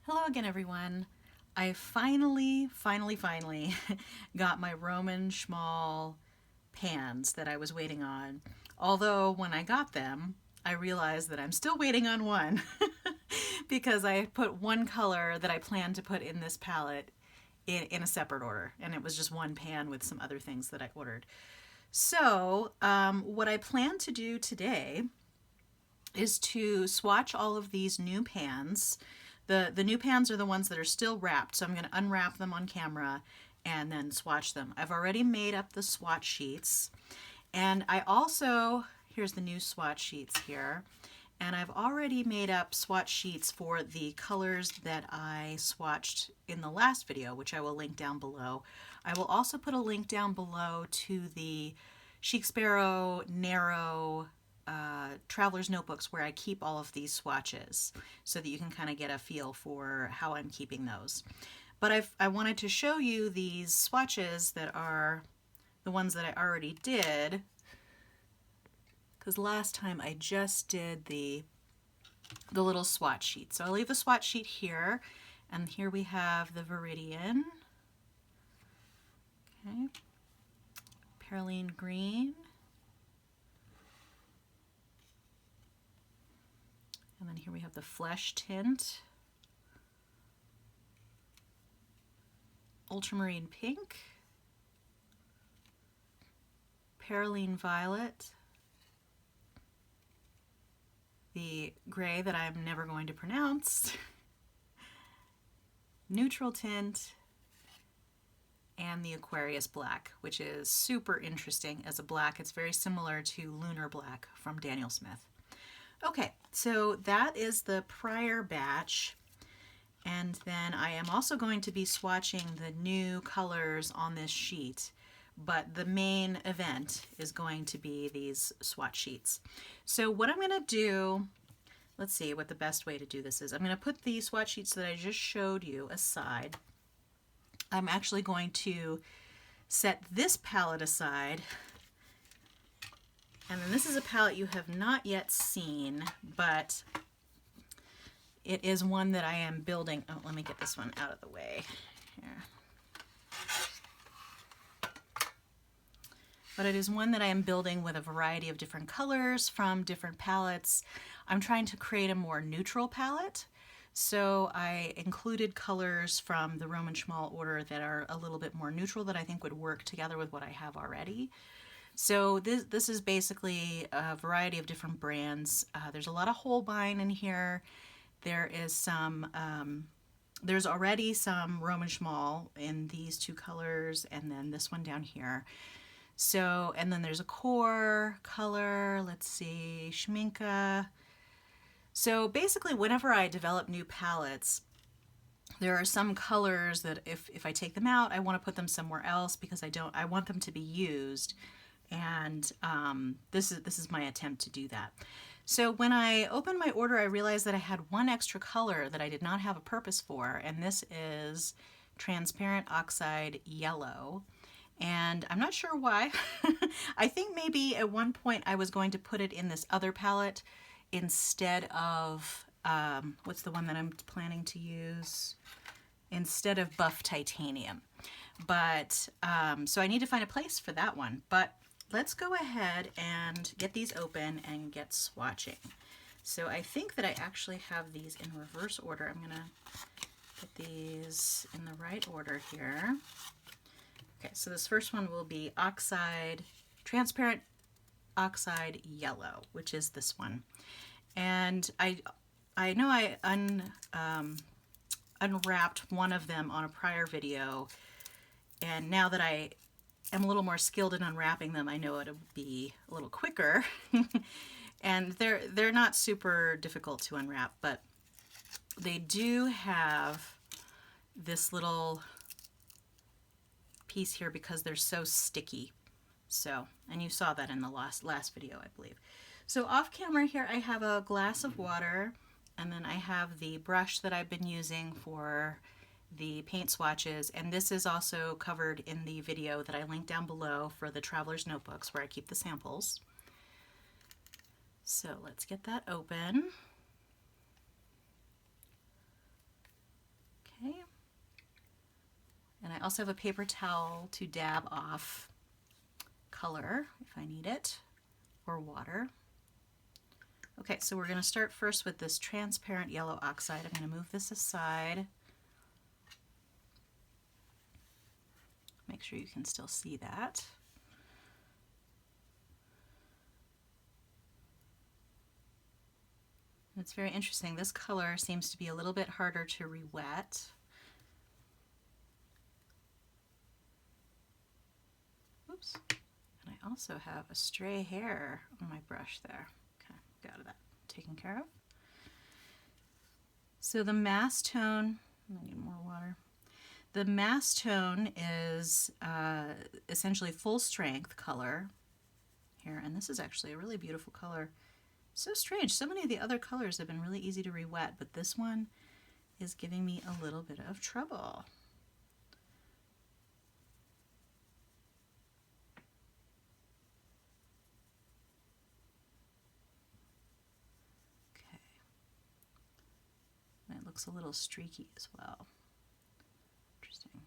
Hello again, everyone. I finally got my Roman Szmal pans that I was waiting on. Although when I got them, I realized that I'm still waiting on one because I put one color that I planned to put in this palette in a separate order, and it was just one pan with some other things that I ordered. So what I plan to do today is to swatch all of these new pans. The new pans are the ones that are still wrapped, so I'm going to unwrap them on camera and then swatch them. I've already made up the swatch sheets, and I also, here's the new swatch sheets here, and I've already made up swatch sheets for the colors that I swatched in the last video, which I will link down below. I will also put a link down below to the Chic Sparrow Narrow traveler's notebooks where I keep all of these swatches so that you can kind of get a feel for how I'm keeping those. But I wanted to show you these swatches that are the ones that I already did, because last time I just did the little swatch sheet. So I'll leave the swatch sheet here, and here we have the Viridian, okay, Perylene Green, and then here we have the Flesh Tint, Ultramarine Pink, Perylene Violet, the gray that I'm never going to pronounce, Neutral Tint, and the Aquarius Black, which is super interesting as a black. It's very similar to Lunar Black from Daniel Smith. Okay, so that is the prior batch, and then I am also going to be swatching the new colors on this sheet, but the main event is going to be these swatch sheets. So what I'm going to do, let's see what the best way to do this is. I'm going to put the swatch sheets that I just showed you aside. I'm actually going to set this palette aside. And then this is a palette you have not yet seen, but it is one that I am building. Oh, let me get this one out of the way here. But it is one that I am building with a variety of different colors from different palettes. I'm trying to create a more neutral palette. So I included colors from the Roman Szmal order that are a little bit more neutral that I think would work together with what I have already. So this is basically a variety of different brands. There's a lot of Holbein in here. There is some, there's already some Roman Szmal in these two colors, and then this one down here. So, and then there's a core color, let's see, Schminke. So basically whenever I develop new palettes, there are some colors that if I take them out, I want to put them somewhere else because I want them to be used. And this is my attempt to do that. So when I opened my order, I realized that I had one extra color that I did not have a purpose for, and this is transparent oxide yellow. And I'm not sure why. I think maybe at one point I was going to put it in this other palette instead of, what's the one that I'm planning to use? Instead of buff titanium. But, so I need to find a place for that one. But let's go ahead and get these open and get swatching. So I think that I actually have these in reverse order. I'm gonna put these in the right order here. Okay, so this first one will be Oxide, Transparent Oxide Yellow, which is this one. And I know I unwrapped one of them on a prior video, and now that I am a little more skilled in unwrapping them, I know it'll be a little quicker. And they're not super difficult to unwrap, but they do have this little piece here because they're so sticky. So, and you saw that in the last video, I believe. So off camera here, I have a glass of water, and then I have the brush that I've been using for the paint swatches, and this is also covered in the video that I linked down below for the traveler's notebooks where I keep the samples. So let's get that open. Okay. And I also have a paper towel to dab off color if I need it, or water. Okay, so we're going to start first with this transparent yellow oxide. I'm going to move this aside. Make sure you can still see that. It's very interesting. This color seems to be a little bit harder to re-wet. Oops. And I also have a stray hair on my brush there. Okay, got that taken care of. So the mass tone, I need more water. The mass tone is essentially full strength color here, and this is actually a really beautiful color. So strange, so many of the other colors have been really easy to re-wet, but this one is giving me a little bit of trouble. Okay. And it looks a little streaky as well. Interesting.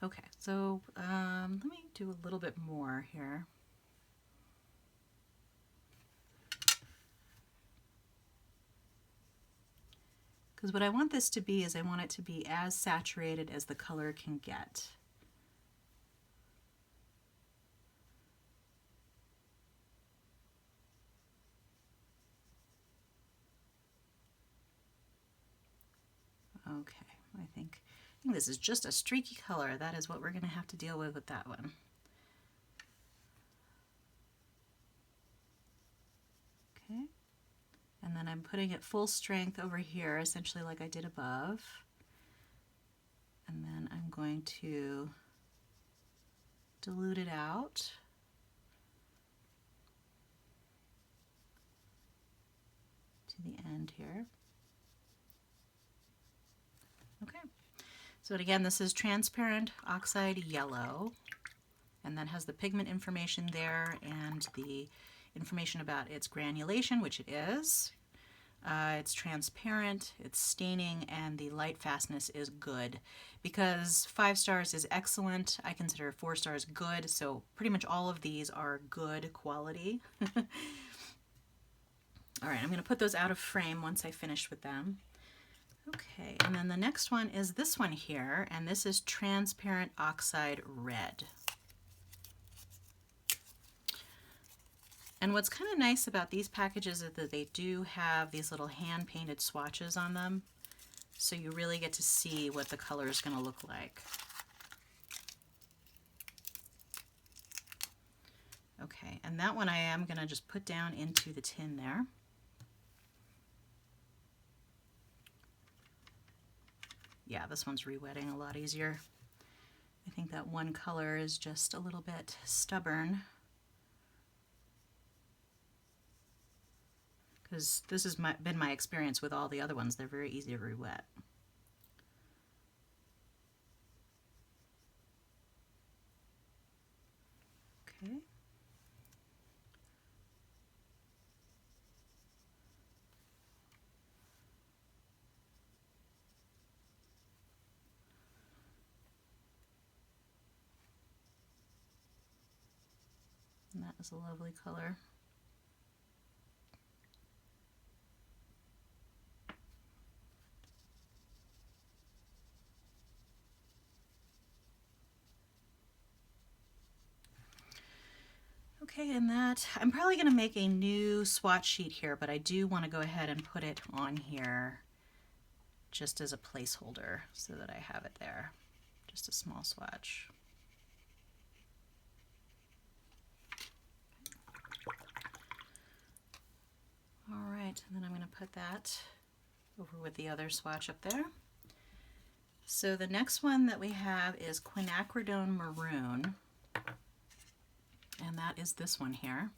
Okay, so let me do a little bit more here. Because what I want this to be is I want it to be as saturated as the color can get. Okay, I think this is just a streaky color. That is what we're going to have to deal with that one. Okay. And then I'm putting it full strength over here, essentially like I did above. And then I'm going to dilute it out. To the end here. Okay. So again, this is transparent oxide yellow, and that has the pigment information there and the information about its granulation, which it is. It's transparent, it's staining, and the light fastness is good. Because 5 stars is excellent, I consider 4 stars good, so pretty much all of these are good quality. All right, I'm going to put those out of frame once I finish with them. Okay, and then the next one is this one here, and this is transparent oxide red. And what's kind of nice about these packages is that they do have these little hand-painted swatches on them, so you really get to see what the color is going to look like. Okay, and that one I am going to just put down into the tin there. Yeah, this one's re-wetting a lot easier. I think that one color is just a little bit stubborn, because this has been my experience with all the other ones. They're very easy to re-wet. Okay. And that is a lovely color. Okay, and that, I'm probably going to make a new swatch sheet here, but I do want to go ahead and put it on here just as a placeholder so that I have it there. Just a small swatch. All right, and then I'm going to put that over with the other swatch up there. So the next one that we have is quinacridone maroon, and that is this one here.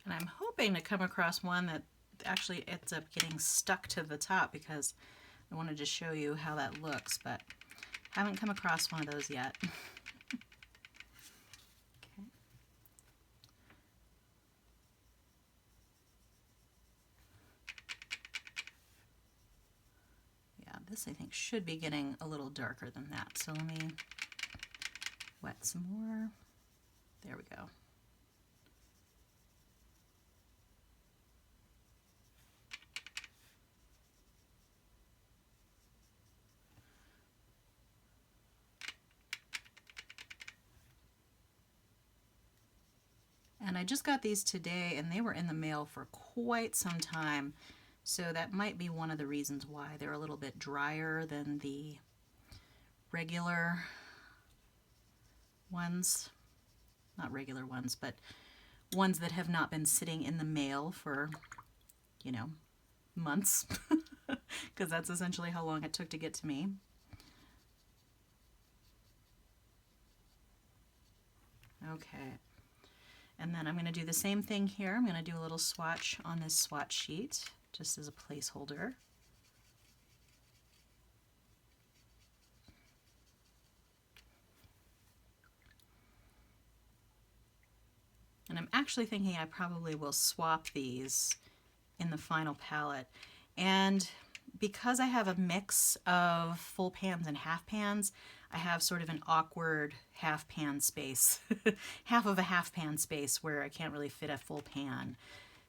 And I'm hoping to come across one that actually ends up getting stuck to the top, because I wanted to show you how that looks, but haven't come across one of those yet. Okay. Yeah, this I think should be getting a little darker than that. So let me wet some more. There we go. And I just got these today, and they were in the mail for quite some time. So that might be one of the reasons why they're a little bit drier than the regular ones. Not regular ones, but ones that have not been sitting in the mail for, you know, months. Because that's essentially how long it took to get to me. Okay. And then I'm going to do the same thing here. I'm going to do a little swatch on this swatch sheet, just as a placeholder. And I'm actually thinking I probably will swap these in the final palette. And because I have a mix of full pans and half pans, I have sort of an awkward half pan space, half of a half pan space where I can't really fit a full pan.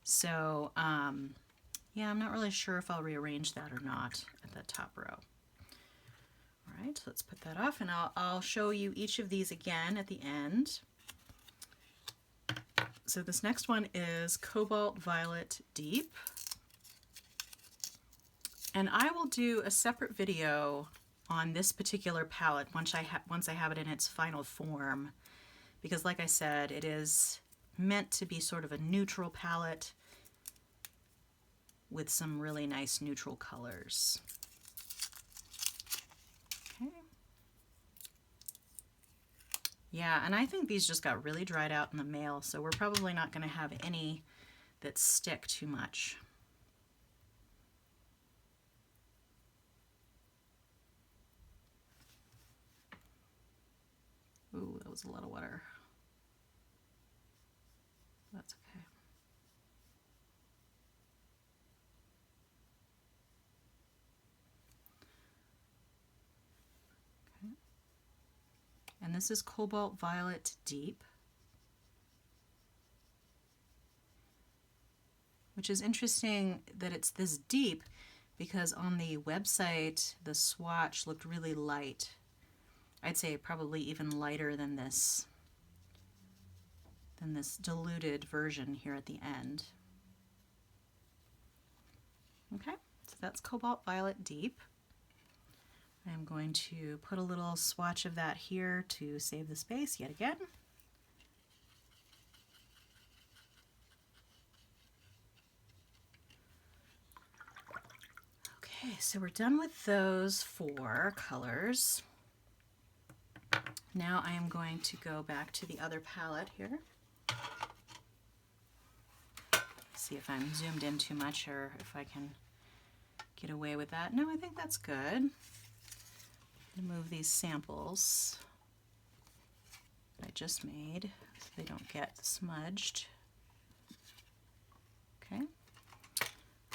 So yeah, I'm not really sure if I'll rearrange that or not at the top row. All right, let's put that off, and I'll show you each of these again at the end. So this next one is Cobalt Violet Deep. And I will do a separate video on this particular palette once I have it in its final form, because like I said, it is meant to be sort of a neutral palette with some really nice neutral colors. Okay. Yeah, and I think these just got really dried out in the mail, so we're probably not going to have any that stick too much. Ooh, that was a lot of water. That's okay. Okay. And this is Cobalt Violet Deep, which is interesting that it's this deep because on the website the swatch looked really light. I'd say probably even lighter than this diluted version here at the end. Okay, so that's Cobalt Violet Deep. I'm going to put a little swatch of that here to save the space yet again. Okay, so we're done with those 4 colors. Now I am going to go back to the other palette here. See if I'm zoomed in too much or if I can get away with that. No, I think that's good. I'm going to move these samples that I just made so they don't get smudged. Okay.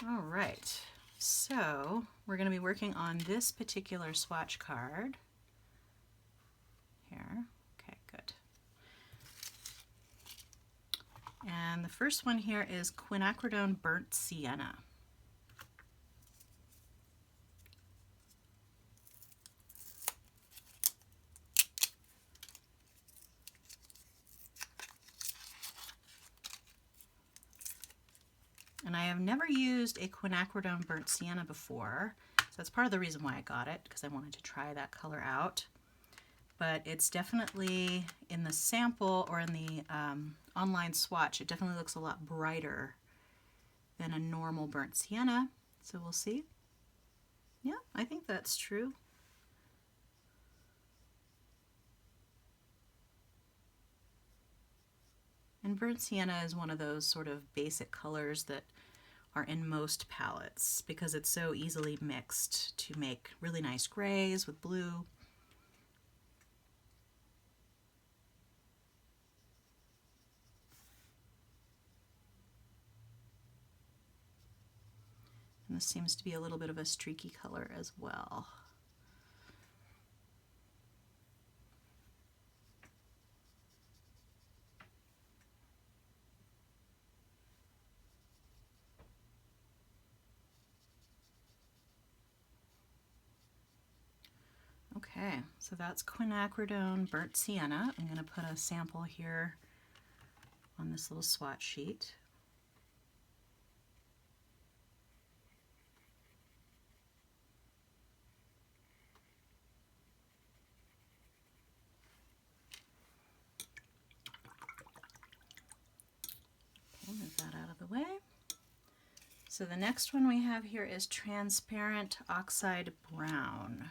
All right. So we're going to be working on this particular swatch card. Here. Okay, good. And the first one here is Quinacridone Burnt Sienna. And I have never used a Quinacridone Burnt Sienna before, so that's part of the reason why I got it, because I wanted to try that color out. But it's definitely in the sample or in the online swatch, it definitely looks a lot brighter than a normal burnt sienna. So we'll see. Yeah, I think that's true. And burnt sienna is one of those sort of basic colors that are in most palettes because it's so easily mixed to make really nice grays with blue. And this seems to be a little bit of a streaky color as well. Okay, so that's quinacridone burnt sienna. I'm going to put a sample here on this little swatch sheet. Okay, move that out of the way. So the next one we have here is transparent oxide brown.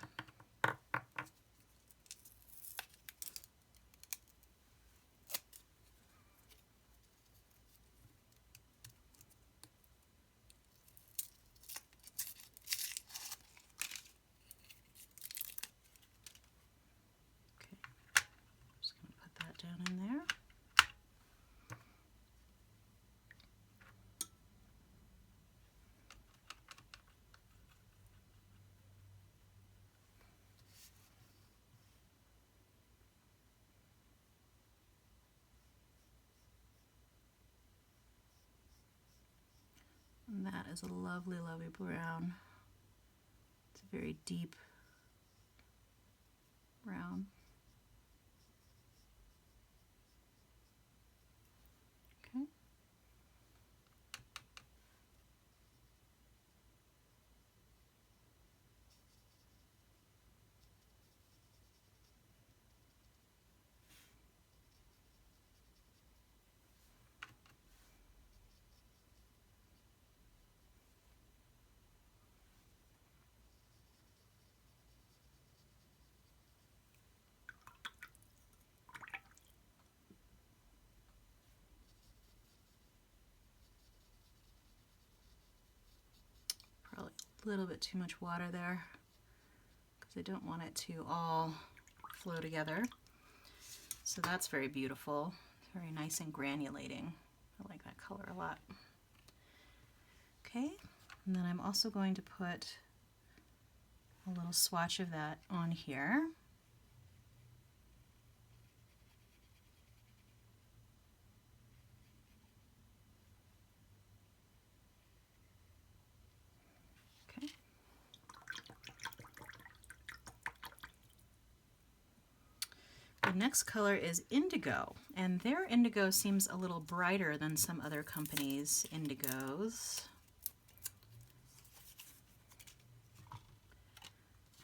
Down in there. And that is a lovely, lovely brown. It's a very deep brown. Okay. Probably a little bit too much water there because I don't want it to all flow together. So that's very beautiful. It's very nice and granulating. I like that color a lot. Okay, and then I'm also going to put a little swatch of that on here. Okay. The next color is indigo, and their indigo seems a little brighter than some other companies' indigos.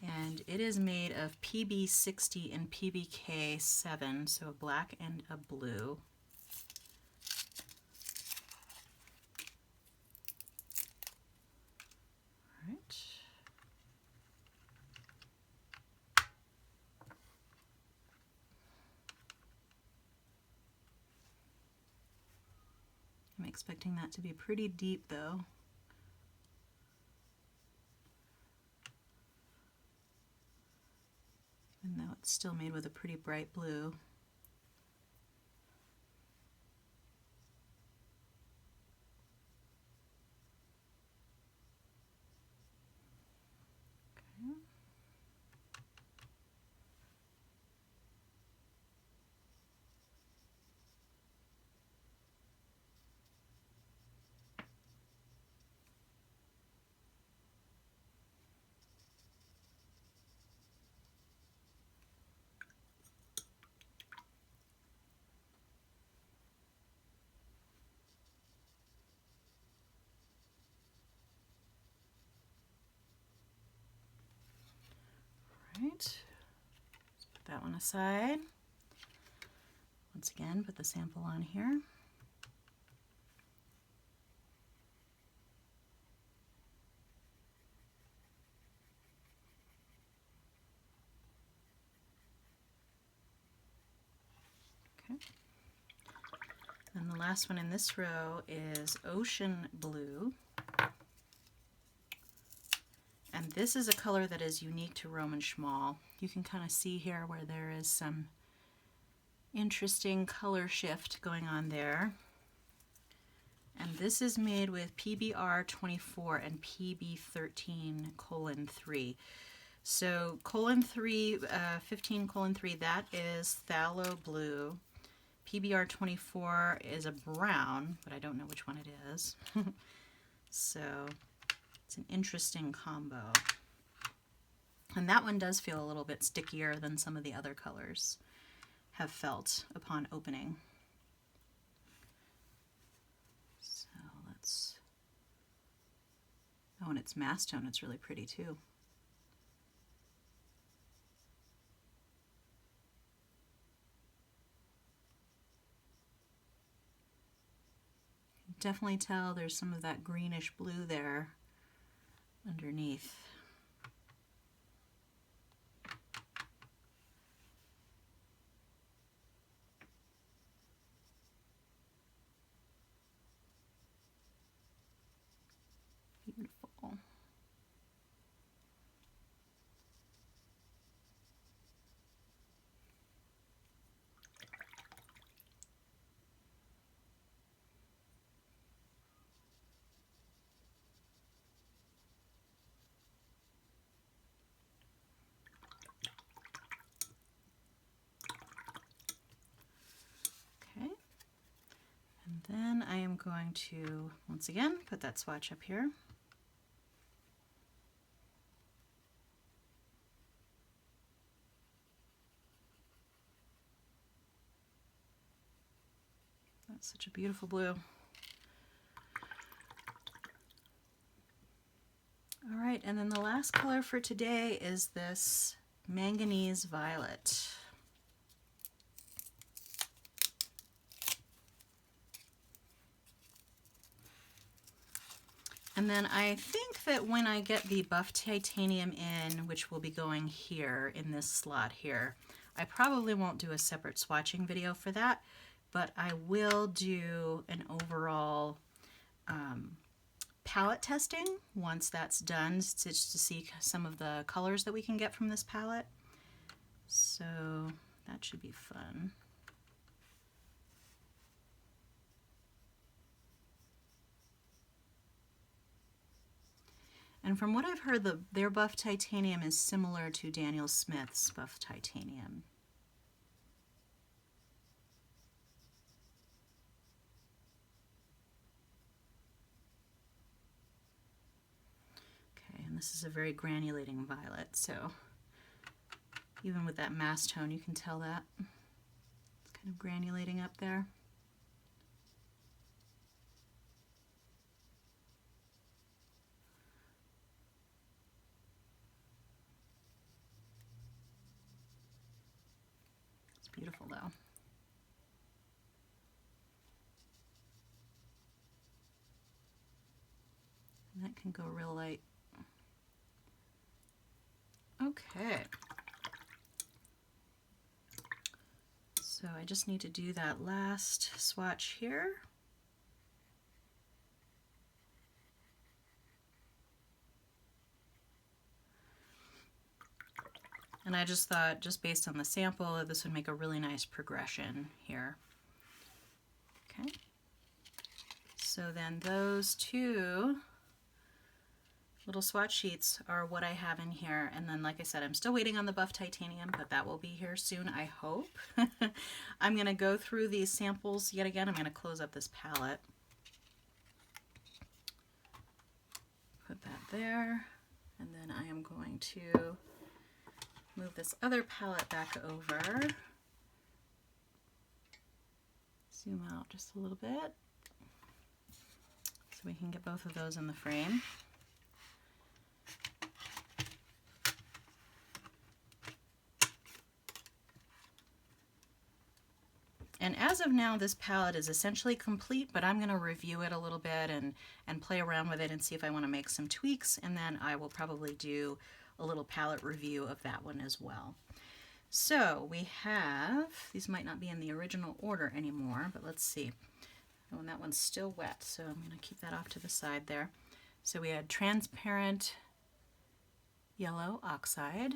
And it is made of PB60 and PBK7, so a black and a blue. All right. I'm expecting that to be pretty deep though. Even though it's still made with a pretty bright blue. Okay. Right, let's put that one aside. Once again, put the sample on here. Okay. And the last one in this row is ocean blue. And this is a color that is unique to Roman Szmal. You can kind of see here where there is some interesting color shift going on there. And this is made with PBR 24 and PB 13:3. So colon 3, 15:3, that is phthalo blue. PBR 24 is a brown, but I don't know which one it is. So it's an interesting combo. And that one does feel a little bit stickier than some of the other colors have felt upon opening. So let's, oh, and it's mass tone, it's really pretty too. Definitely tell there's some of that greenish blue there underneath. Beautiful. Okay. And then I am going to, once again, put that swatch up here. That's such a beautiful blue. All right, and then the last color for today is this manganese violet. And then I think that when I get the buff titanium in, which will be going here in this slot here, I probably won't do a separate swatching video for that, but I will do an overall palette testing once that's done, just to see some of the colors that we can get from this palette. So that should be fun. And from what I've heard, their buff titanium is similar to Daniel Smith's buff titanium. Okay, and this is a very granulating violet, so even with that mass tone, you can tell that it's kind of granulating up there. Beautiful though. And that can go real light. Okay. So I just need to do that last swatch here. And I just thought, just based on the sample, this would make a really nice progression here. Okay. So then those two little swatch sheets are what I have in here. And then, like I said, I'm still waiting on the buff titanium, but that will be here soon, I hope. I'm going to go through these samples yet again. I'm going to close up this palette. Put that there. And then I am going to move this other palette back over. Zoom out just a little bit so we can get both of those in the frame. And as of now, this palette is essentially complete, but I'm going to review it a little bit and play around with it and see if I want to make some tweaks, and then I will probably do a little palette review of that one as well. So we have, these might not be in the original order anymore, but let's see. Oh, and that one's still wet, so I'm going to keep that off to the side there. So we had transparent yellow oxide,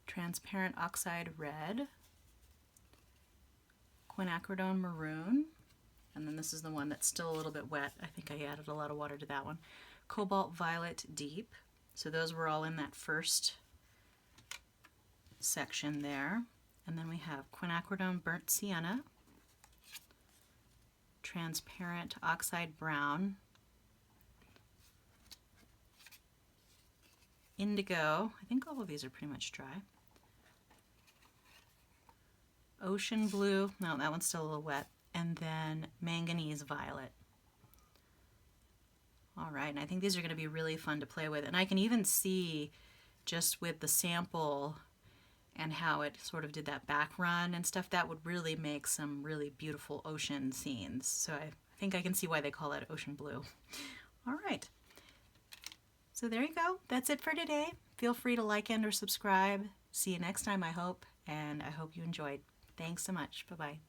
transparent oxide red, quinacridone maroon, and then this is the one that's still a little bit wet. I think I added a lot of water to that one. Cobalt violet deep. So those were all in that first section there. And then we have quinacridone burnt sienna, transparent oxide brown, indigo, I think all of these are pretty much dry, ocean blue, no, that one's still a little wet, and then manganese violet. All right, and I think these are going to be really fun to play with, and I can even see just with the sample and how it sort of did that back run and stuff, that would really make some really beautiful ocean scenes. So I think I can see why they call it ocean blue. All right. So there you go. That's it for today. Feel free to like and or subscribe. See you next time, I hope, and I hope you enjoyed. Thanks so much. Bye-bye.